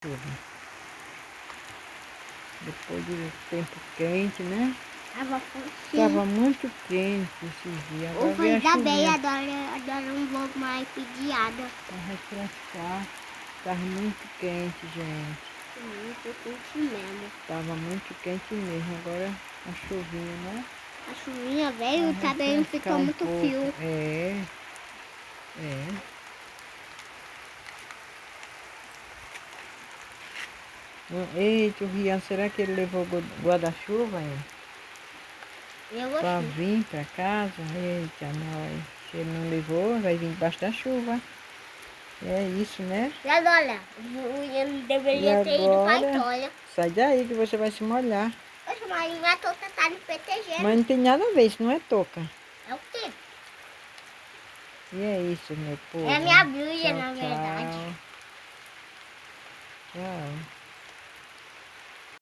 Chuva. Depois do tempo quente, né? Tava muito quente esses dias. Agora Ufa, ainda bem, agora não vou mais pedir água. Pra refrescar. Tava muito quente, gente. Muito quente mesmo. Tava muito quente mesmo. Agora a chuvinha, né? A chuvinha veio, Pra tá bem, refrescar ficou um muito pouco. frio. É. Eita, o Rian, será que ele levou guarda-chuva, hein? Eu Pra gostei. vir pra casa? Eita, nós. Se ele não levou, vai vir debaixo da chuva. É isso, né? E agora? O Ian deveria E ter ido pra agora, Itólia. sai daí que você vai se molhar. Poxa, mas minha touca tá me protegendo. Mas não tem nada a ver, isso não é touca. É o quê? E é isso, meu povo. É a minha blusa, Tchau, na verdade. tchau. Tchau.